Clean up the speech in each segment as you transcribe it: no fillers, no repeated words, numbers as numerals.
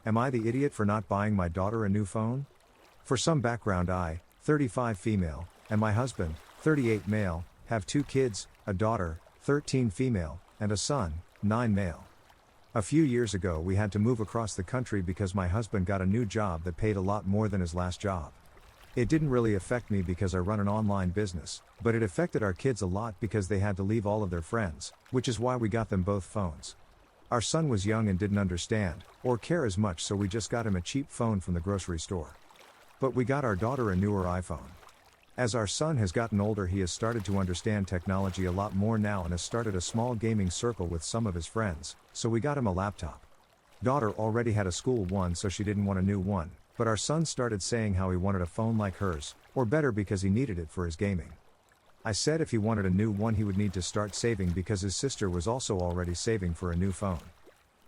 Am I the idiot for not buying my daughter a new phone? For some background, I, 35 female, and my husband, 38 male, have 2 kids, a daughter, 13 female, and a son, 9 male. A few years ago we had to move across the country because my husband got a new job that paid a lot more than his last job. It didn't really affect me because I run an online business, but it affected our kids a lot because they had to leave all of their friends, which is why we got them both phones. Our son was young and didn't understand, or care as much, so we just got him a cheap phone from the grocery store. But we got our daughter a newer iPhone. As our son has gotten older, he has started to understand technology a lot more now and has started a small gaming circle with some of his friends, so we got him a laptop. Daughter already had a school one, so she didn't want a new one, but our son started saying how he wanted a phone like hers, or better because he needed it for his gaming. I said if he wanted a new one he would need to start saving because his sister was also already saving for a new phone.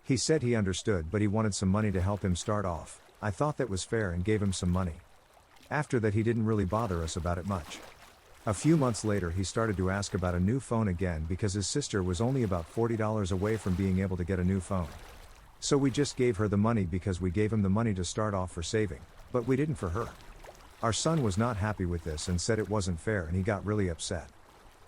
He said he understood, but he wanted some money to help him start off. I thought that was fair and gave him some money. After that he didn't really bother us about it much. A few months later he started to ask about a new phone again because his sister was only about $40 away from being able to get a new phone. So we just gave her the money because we gave him the money to start off for saving, but we didn't for her. Our son was not happy with this and said it wasn't fair, and he got really upset.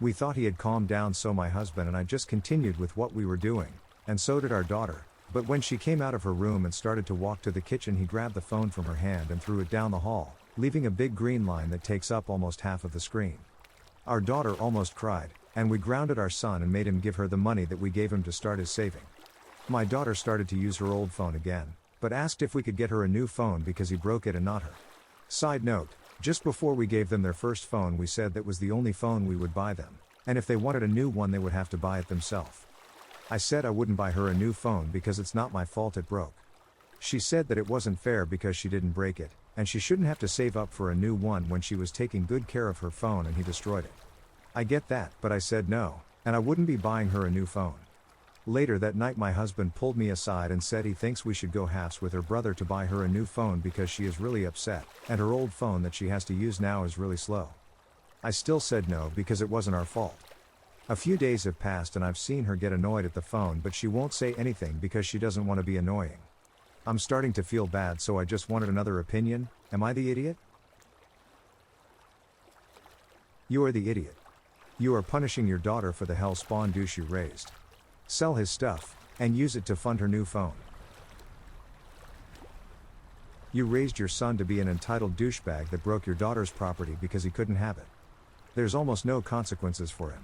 We thought he had calmed down, so my husband and I just continued with what we were doing, and so did our daughter, but when she came out of her room and started to walk to the kitchen he grabbed the phone from her hand and threw it down the hall, leaving a big green line that takes up almost half of the screen. Our daughter almost cried, and we grounded our son and made him give her the money that we gave him to start his saving. My daughter started to use her old phone again, but asked if we could get her a new phone because he broke it and not her. Side note, just before we gave them their first phone we said that was the only phone we would buy them, and if they wanted a new one they would have to buy it themselves. I said I wouldn't buy her a new phone because it's not my fault it broke. She said that it wasn't fair because she didn't break it, and she shouldn't have to save up for a new one when she was taking good care of her phone and he destroyed it. I get that, but I said no, and I wouldn't be buying her a new phone. Later that night my husband pulled me aside and said he thinks we should go halves with her brother to buy her a new phone because she is really upset, and her old phone that she has to use now is really slow. I still said no because it wasn't our fault. A few days have passed and I've seen her get annoyed at the phone, but she won't say anything because she doesn't want to be annoying. I'm starting to feel bad, so I just wanted another opinion. Am I the idiot? You are the idiot. You are punishing your daughter for the hell spawn douche you raised. Sell his stuff, and use it to fund her new phone. You raised your son to be an entitled douchebag that broke your daughter's property because he couldn't have it. There's almost no consequences for him.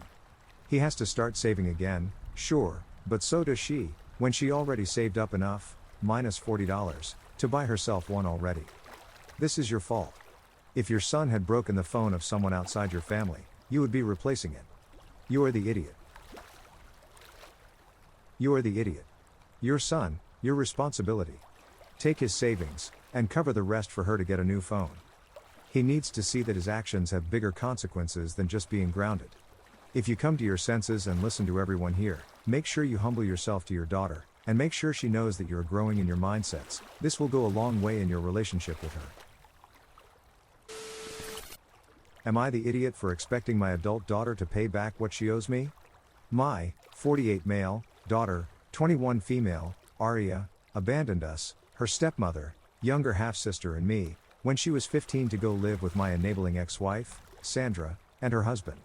He has to start saving again, sure, but so does she, when she already saved up enough, minus $40, to buy herself one already. This is your fault. If your son had broken the phone of someone outside your family, you would be replacing it. You are the idiot. You are the idiot. Your son, your responsibility. Take his savings, and cover the rest for her to get a new phone. He needs to see that his actions have bigger consequences than just being grounded. If you come to your senses and listen to everyone here, make sure you humble yourself to your daughter, and make sure she knows that you're growing in your mindsets. This will go a long way in your relationship with her. Am I the idiot for expecting my adult daughter to pay back what she owes me? My 48 male daughter, 21 female, Aria, abandoned us, her stepmother, younger half-sister and me, when she was 15 to go live with my enabling ex-wife, Sandra, and her husband.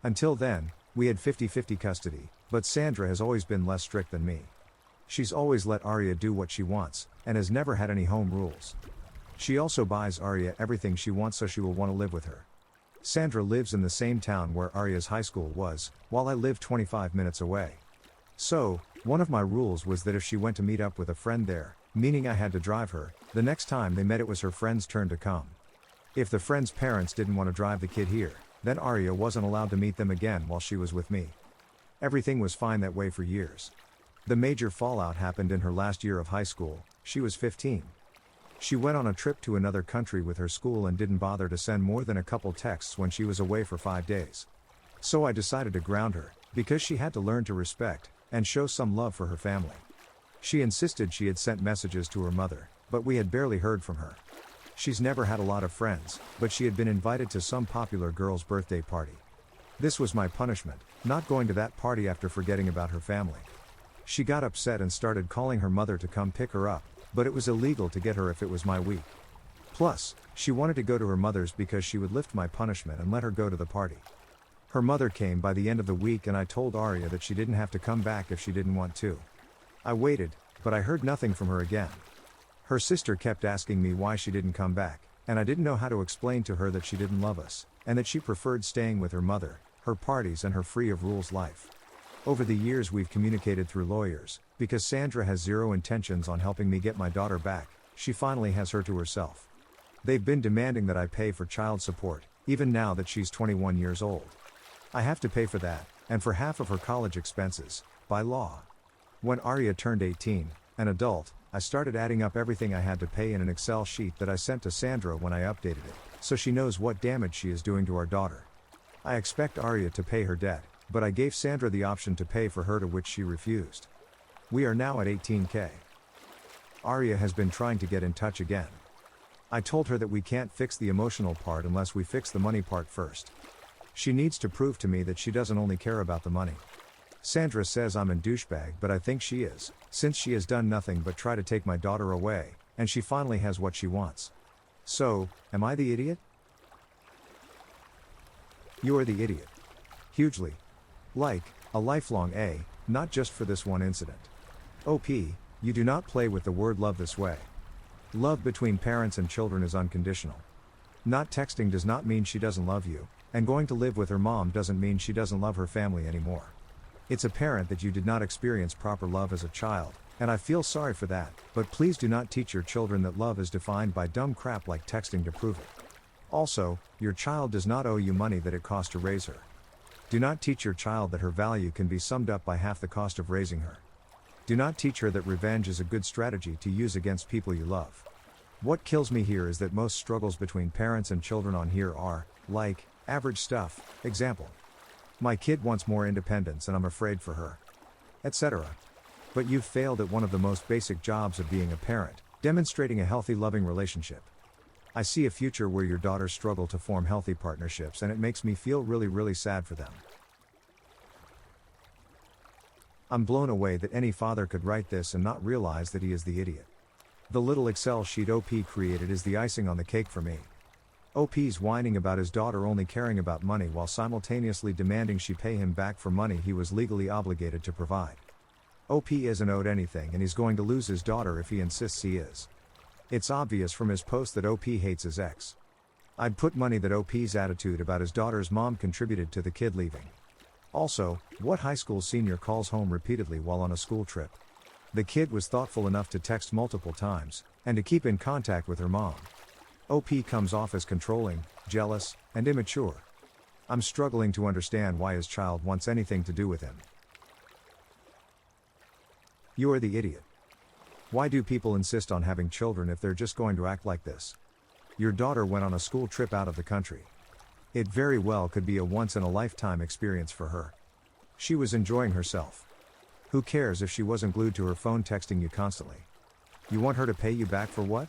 Until then, we had 50-50 custody, but Sandra has always been less strict than me. She's always let Aria do what she wants, and has never had any home rules. She also buys Aria everything she wants so she will want to live with her. Sandra lives in the same town where Aria's high school was, while I live 25 minutes away. So, one of my rules was that if she went to meet up with a friend there, meaning I had to drive her, the next time they met it was her friend's turn to come. If the friend's parents didn't want to drive the kid here, then Aria wasn't allowed to meet them again while she was with me. Everything was fine that way for years. The major fallout happened in her last year of high school. She was 15. She went on a trip to another country with her school and didn't bother to send more than a couple texts when she was away for 5 days. So I decided to ground her, because she had to learn to respect and show some love for her family. She insisted she had sent messages to her mother, but we had barely heard from her. She's never had a lot of friends, but she had been invited to some popular girl's birthday party. This was my punishment, not going to that party after forgetting about her family. She got upset and started calling her mother to come pick her up, But it was illegal to get her if it was my week. Plus, she wanted to go to her mother's because she would lift my punishment and let her go to the party. Her mother came by the end of the week and I told Arya that she didn't have to come back if she didn't want to. I waited, but I heard nothing from her again. Her sister kept asking me why she didn't come back, and I didn't know how to explain to her that she didn't love us, and that she preferred staying with her mother, her parties and her free of rules life. Over the years we've communicated through lawyers, because Sandra has zero intentions on helping me get my daughter back, she finally has her to herself. They've been demanding that I pay for child support, even now that she's 21 years old. I have to pay for that, and for half of her college expenses, by law. When Arya turned 18, an adult, I started adding up everything I had to pay in an Excel sheet that I sent to Sandra when I updated it, so she knows what damage she is doing to our daughter. I expect Arya to pay her debt, but I gave Sandra the option to pay for her, to which she refused. We are now at 18K. Arya has been trying to get in touch again. I told her that we can't fix the emotional part unless we fix the money part first. She needs to prove to me that she doesn't only care about the money. Sandra says I'm a douchebag, but I think she is, since she has done nothing but try to take my daughter away, and she finally has what she wants. So, am I the idiot? You are the idiot. Hugely. Like, a lifelong A, not just for this one incident. OP, you do not play with the word love this way. Love between parents and children is unconditional. Not texting does not mean she doesn't love you, and going to live with her mom doesn't mean she doesn't love her family anymore. It's apparent that you did not experience proper love as a child, and I feel sorry for that, but please do not teach your children that love is defined by dumb crap like texting to prove it. Also, your child does not owe you money that it cost to raise her. Do not teach your child that her value can be summed up by half the cost of raising her. Do not teach her that revenge is a good strategy to use against people you love. What kills me here is that most struggles between parents and children on here are, like, average stuff, example. My kid wants more independence and I'm afraid for her. Etc. But you've failed at one of the most basic jobs of being a parent, demonstrating a healthy loving relationship. I see a future where your daughters struggle to form healthy partnerships and it makes me feel really sad for them. I'm blown away that any father could write this and not realize that he is the idiot. The little Excel sheet OP created is the icing on the cake for me. OP's whining about his daughter only caring about money while simultaneously demanding she pay him back for money he was legally obligated to provide. OP isn't owed anything and he's going to lose his daughter if he insists he is. It's obvious from his post that OP hates his ex. I'd put money that OP's attitude about his daughter's mom contributed to the kid leaving. Also, what high school senior calls home repeatedly while on a school trip? The kid was thoughtful enough to text multiple times, and to keep in contact with her mom. OP comes off as controlling, jealous, and immature. I'm struggling to understand why his child wants anything to do with him. You are the idiot. Why do people insist on having children if they're just going to act like this? Your daughter went on a school trip out of the country. It very well could be a once-in-a-lifetime experience for her. She was enjoying herself. Who cares if she wasn't glued to her phone texting you constantly? You want her to pay you back for what?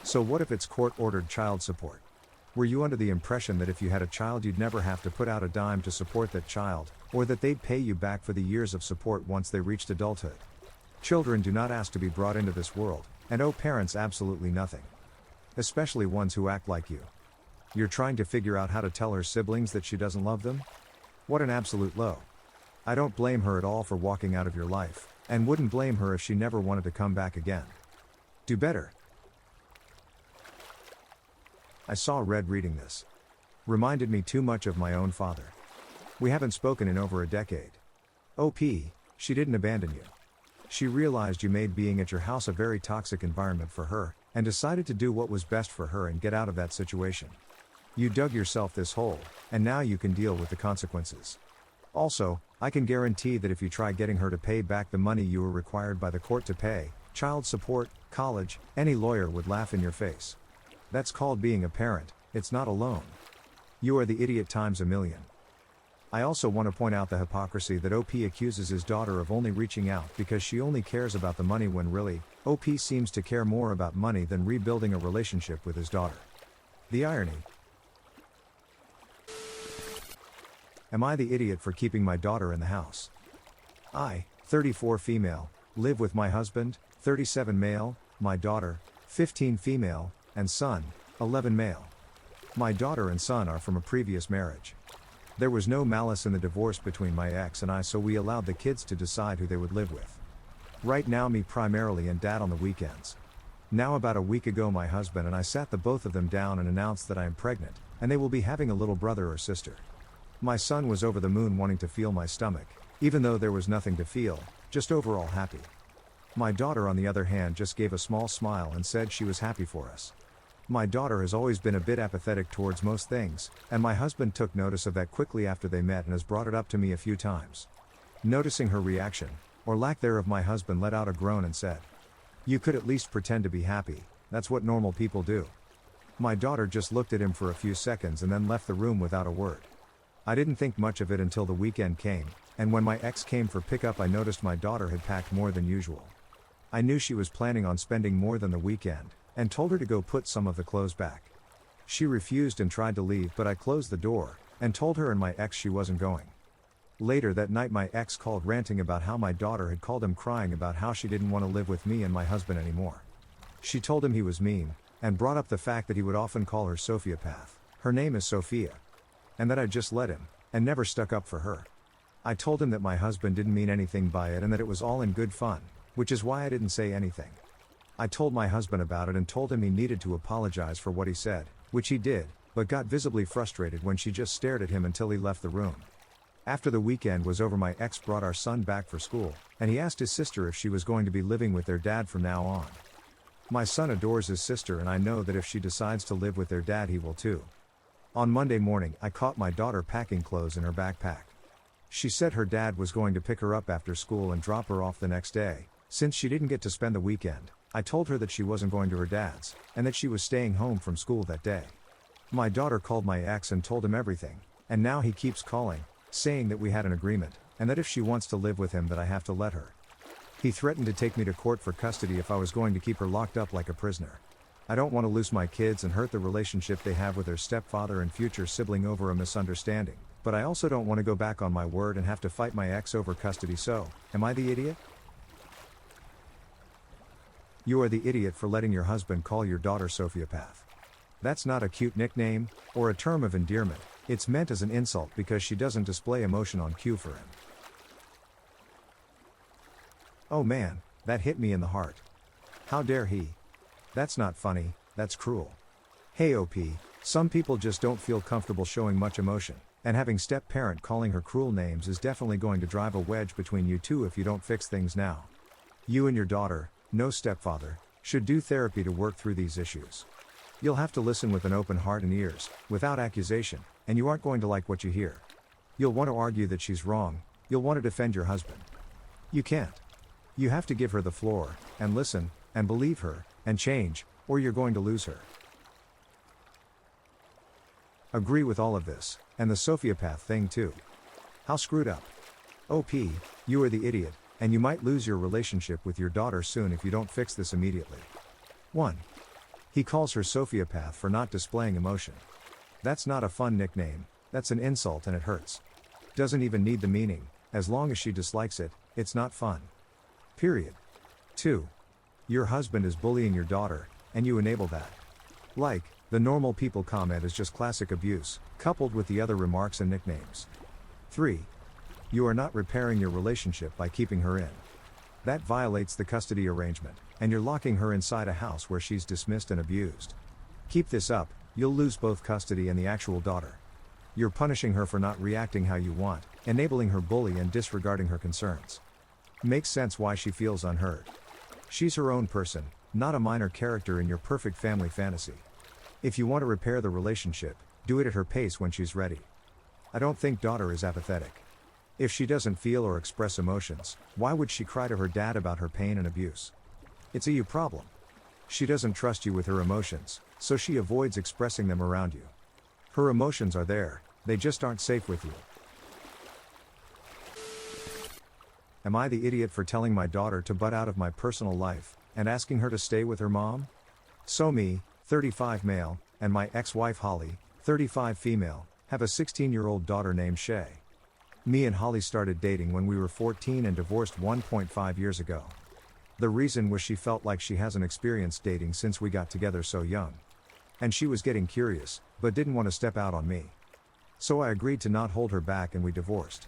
So what if it's court-ordered child support? Were you under the impression that if you had a child you'd never have to put out a dime to support that child, or that they'd pay you back for the years of support once they reached adulthood? Children do not ask to be brought into this world, and owe parents absolutely nothing. Especially ones who act like you. You're trying to figure out how to tell her siblings that she doesn't love them? What an absolute low. I don't blame her at all for walking out of your life, and wouldn't blame her if she never wanted to come back again. Do better. I saw Red reading this. Reminded me too much of my own father. We haven't spoken in over a decade. OP, she didn't abandon you. She realized you made being at your house a very toxic environment for her, and decided to do what was best for her and get out of that situation. You dug yourself this hole, and now you can deal with the consequences. Also, I can guarantee that if you try getting her to pay back the money you were required by the court to pay, child support, college, any lawyer would laugh in your face. That's called being a parent, it's not a loan. You are the idiot times a million. I also want to point out the hypocrisy that OP accuses his daughter of only reaching out because she only cares about the money when really, OP seems to care more about money than rebuilding a relationship with his daughter. The irony. Am I the idiot for keeping my daughter in the house? I, 34 female, live with my husband, 37 male, my daughter, 15 female, and son, 11 male. My daughter and son are from a previous marriage. There was no malice in the divorce between my ex and I, so we allowed the kids to decide who they would live with. Right now me primarily and dad on the weekends. Now about a week ago my husband and I sat the both of them down and announced that I am pregnant, and they will be having a little brother or sister. My son was over the moon wanting to feel my stomach, even though there was nothing to feel, just overall happy. My daughter on the other hand just gave a small smile and said she was happy for us. My daughter has always been a bit apathetic towards most things, and my husband took notice of that quickly after they met and has brought it up to me a few times. Noticing her reaction, or lack thereof, my husband let out a groan and said, "You could at least pretend to be happy, that's what normal people do." My daughter just looked at him for a few seconds and then left the room without a word. I didn't think much of it until the weekend came, and when my ex came for pickup I noticed my daughter had packed more than usual. I knew she was planning on spending more than the weekend, and told her to go put some of the clothes back. She refused and tried to leave, but I closed the door, and told her and my ex she wasn't going. Later that night my ex called ranting about how my daughter had called him crying about how she didn't want to live with me and my husband anymore. She told him he was mean, and brought up the fact that he would often call her Sociopath, her name is Sophia, and that I'd just let him, and never stuck up for her. I told him that my husband didn't mean anything by it and that it was all in good fun, which is why I didn't say anything. I told my husband about it and told him he needed to apologize for what he said, which he did, but got visibly frustrated when she just stared at him until he left the room. After the weekend was over my ex brought our son back for school, and he asked his sister if she was going to be living with their dad from now on. My son adores his sister and I know that if she decides to live with their dad he will too. On Monday morning I caught my daughter packing clothes in her backpack. She said her dad was going to pick her up after school and drop her off the next day. Since she didn't get to spend the weekend, I told her that she wasn't going to her dad's, and that she was staying home from school that day. My daughter called my ex and told him everything, and now he keeps calling, saying that we had an agreement, and that if she wants to live with him that I have to let her. He threatened to take me to court for custody if I was going to keep her locked up like a prisoner. I don't want to lose my kids and hurt the relationship they have with their stepfather and future sibling over a misunderstanding, but I also don't want to go back on my word and have to fight my ex over custody, so, am I the idiot? You are the idiot for letting your husband call your daughter Sociopath. That's not a cute nickname, or a term of endearment, it's meant as an insult because she doesn't display emotion on cue for him. Oh man, that hit me in the heart. How dare he? That's not funny, that's cruel. Hey OP, some people just don't feel comfortable showing much emotion, and having step-parent calling her cruel names is definitely going to drive a wedge between you two if you don't fix things now. You and your daughter, no stepfather, should do therapy to work through these issues. You'll have to listen with an open heart and ears, without accusation, and you aren't going to like what you hear. You'll want to argue that she's wrong, you'll want to defend your husband. You can't. You have to give her the floor, and listen, and believe her, and change, or you're going to lose her. Agree with all of this, and the Sociopath thing too. How screwed up. OP, you are the idiot, and you might lose your relationship with your daughter soon if you don't fix this immediately. 1. He calls her Sociopath for not displaying emotion. That's not a fun nickname, that's an insult and it hurts. Doesn't even need the meaning, as long as she dislikes it, it's not fun. Period. 2. Your husband is bullying your daughter, and you enable that. Like, the normal people comment is just classic abuse, coupled with the other remarks and nicknames. 3. You are not repairing your relationship by keeping her in. That violates the custody arrangement, and you're locking her inside a house where she's dismissed and abused. Keep this up, you'll lose both custody and the actual daughter. You're punishing her for not reacting how you want, enabling her bully and disregarding her concerns. Makes sense why she feels unheard. She's her own person, not a minor character in your perfect family fantasy. If you want to repair the relationship, do it at her pace when she's ready. I don't think daughter is apathetic. If she doesn't feel or express emotions, why would she cry to her dad about her pain and abuse? It's a you problem. She doesn't trust you with her emotions, so she avoids expressing them around you. Her emotions are there, they just aren't safe with you. Am I the idiot for telling my daughter to butt out of my personal life, and asking her to stay with her mom? So me, 35 male, and my ex-wife Holly, 35 female, have a 16-year-old daughter named Shay. Me and Holly started dating when we were 14 and divorced 1.5 years ago. The reason was she felt like she hasn't experienced dating since we got together so young. And she was getting curious, but didn't want to step out on me. So I agreed to not hold her back and we divorced.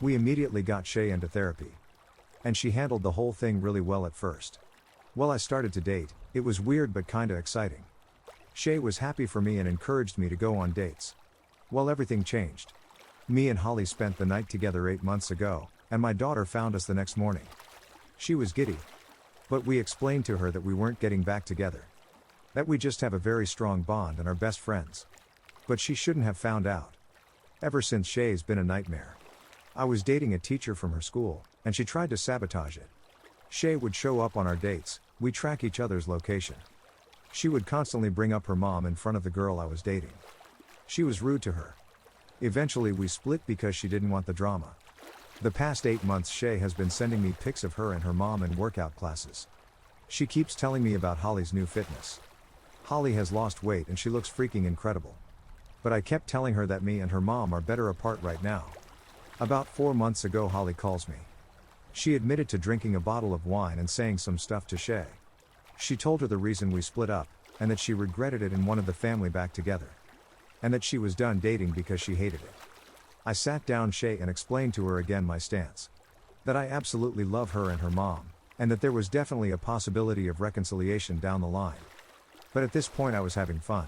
We immediately got Shay into therapy. And she handled the whole thing really well at first. Well, I started to date, it was weird but kinda exciting. Shay was happy for me and encouraged me to go on dates. Well, everything changed. Me and Holly spent the night together 8 months ago, and my daughter found us the next morning. She was giddy. But we explained to her that we weren't getting back together. That we just have a very strong bond and are best friends. But she shouldn't have found out. Ever since, Shay's been a nightmare. I was dating a teacher from her school, and she tried to sabotage it. Shay would show up on our dates, we track each other's location. She would constantly bring up her mom in front of the girl I was dating. She was rude to her. Eventually we split because she didn't want the drama. The past 8 months Shay has been sending me pics of her and her mom in workout classes. She keeps telling me about Holly's new fitness. Holly has lost weight and she looks freaking incredible. But I kept telling her that me and her mom are better apart right now. About 4 months ago Holly calls me. She admitted to drinking a bottle of wine and saying some stuff to Shay. She told her the reason we split up, and that she regretted it and wanted the family back together. And that she was done dating because she hated it. I sat down Shay and explained to her again my stance. That I absolutely love her and her mom, and that there was definitely a possibility of reconciliation down the line. But at this point I was having fun.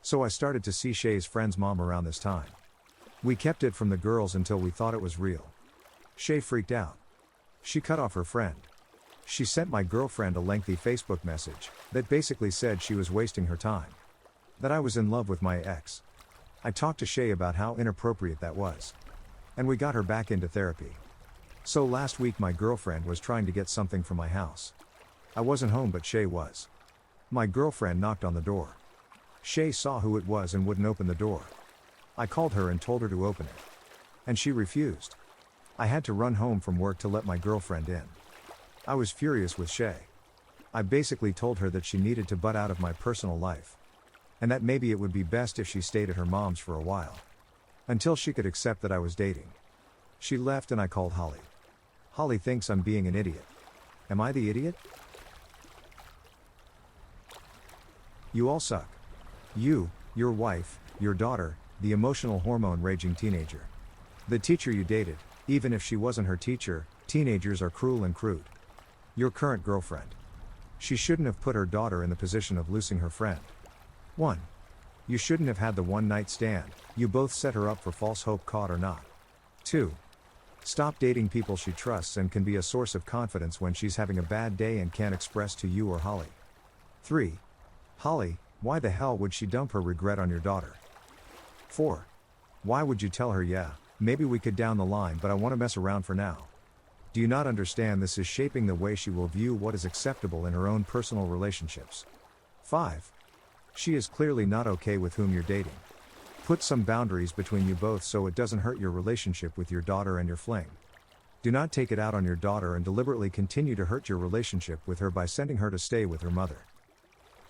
So I started to see Shay's friend's mom around this time. We kept it from the girls until we thought it was real. Shay freaked out. She cut off her friend. She sent my girlfriend a lengthy Facebook message that basically said she was wasting her time. That I was in love with my ex. I talked to Shay about how inappropriate that was. And we got her back into therapy. So last week my girlfriend was trying to get something from my house. I wasn't home but Shay was. My girlfriend knocked on the door. Shay saw who it was and wouldn't open the door. I called her and told her to open it. And she refused. I had to run home from work to let my girlfriend in. I was furious with Shay. I basically told her that she needed to butt out of my personal life. And that maybe it would be best if she stayed at her mom's for a while. Until she could accept that I was dating. She left and I called Holly. Holly thinks I'm being an idiot. Am I the idiot? You all suck. You, your wife, your daughter, the emotional hormone raging teenager. The teacher you dated, even if she wasn't her teacher, teenagers are cruel and crude. Your current girlfriend. She shouldn't have put her daughter in the position of losing her friend. 1. You shouldn't have had the one-night stand, you both set her up for false hope, caught or not. 2. Stop dating people she trusts and can be a source of confidence when she's having a bad day and can't express to you or Holly. 3. Holly, why the hell would she dump her regret on your daughter? 4. Why would you tell her, yeah, maybe we could down the line but I want to mess around for now? Do you not understand this is shaping the way she will view what is acceptable in her own personal relationships? 5. She is clearly not okay with whom you're dating. Put some boundaries between you both so it doesn't hurt your relationship with your daughter and your fling. Do not take it out on your daughter and deliberately continue to hurt your relationship with her by sending her to stay with her mother.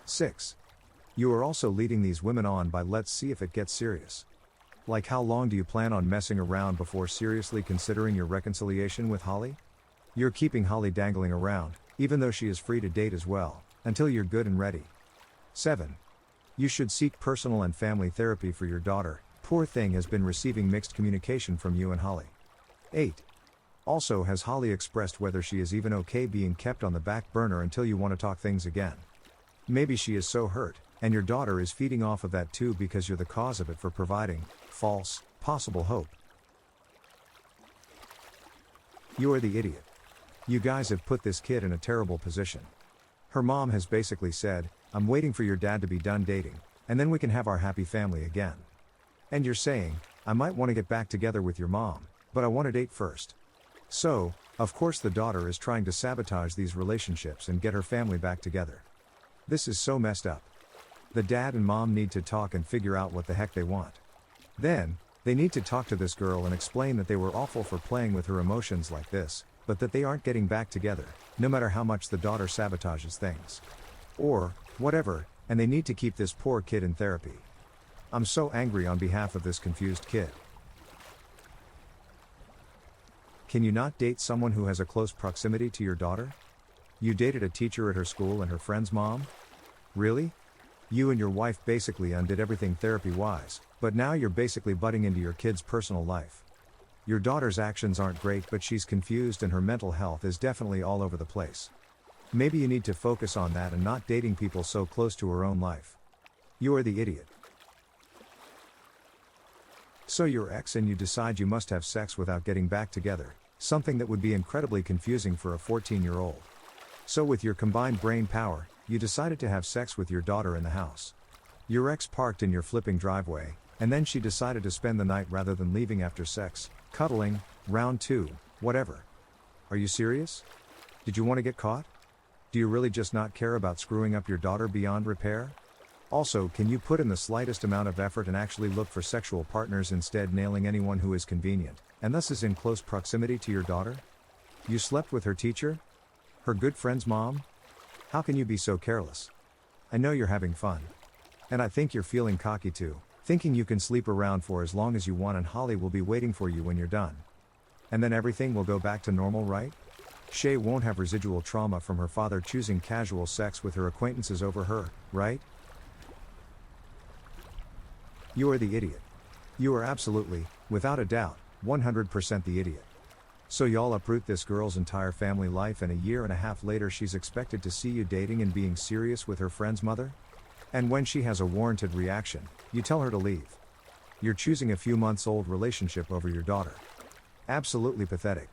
6. You are also leading these women on by let's see if it gets serious. Like how long do you plan on messing around before seriously considering your reconciliation with Holly? You're keeping Holly dangling around, even though she is free to date as well, until you're good and ready. 7. You should seek personal and family therapy for your daughter, poor thing has been receiving mixed communication from you and Holly. 8. Also, has Holly expressed whether she is even okay being kept on the back burner until you want to talk things again? Maybe she is so hurt, and your daughter is feeding off of that too because you're the cause of it for providing false, possible hope. You are the idiot. You guys have put this kid in a terrible position. Her mom has basically said, I'm waiting for your dad to be done dating, and then we can have our happy family again. And you're saying, I might want to get back together with your mom, but I want to date first. So, of course the daughter is trying to sabotage these relationships and get her family back together. This is so messed up. The dad and mom need to talk and figure out what the heck they want. Then, they need to talk to this girl and explain that they were awful for playing with her emotions like this, but that they aren't getting back together, no matter how much the daughter sabotages things. Or, whatever, and they need to keep this poor kid in therapy. I'm so angry on behalf of this confused kid. Can you not date someone who has a close proximity to your daughter? You dated a teacher at her school and her friend's mom? Really? You and your wife basically undid everything therapy-wise, but now you're basically butting into your kid's personal life. Your daughter's actions aren't great, but she's confused and her mental health is definitely all over the place. Maybe you need to focus on that and not dating people so close to her own life. You are the idiot. So your ex and you decide you must have sex without getting back together, something that would be incredibly confusing for a 14-year-old. So with your combined brain power, you decided to have sex with your daughter in the house. Your ex parked in your flipping driveway, and then she decided to spend the night rather than leaving after sex, cuddling, round 2, whatever. Are you serious? Did you want to get caught? Do you really just not care about screwing up your daughter beyond repair? Also, can you put in the slightest amount of effort and actually look for sexual partners instead nailing anyone who is convenient, and thus is in close proximity to your daughter? You slept with her teacher? Her good friend's mom? How can you be so careless? I know you're having fun. And I think you're feeling cocky too, thinking you can sleep around for as long as you want and Holly will be waiting for you when you're done. And then everything will go back to normal, right? Shay won't have residual trauma from her father choosing casual sex with her acquaintances over her, right? You are the idiot. You are absolutely, without a doubt, 100% the idiot. So y'all uproot this girl's entire family life and a year and a half later she's expected to see you dating and being serious with her friend's mother? And when she has a warranted reaction, you tell her to leave. You're choosing a few months old relationship over your daughter. Absolutely pathetic.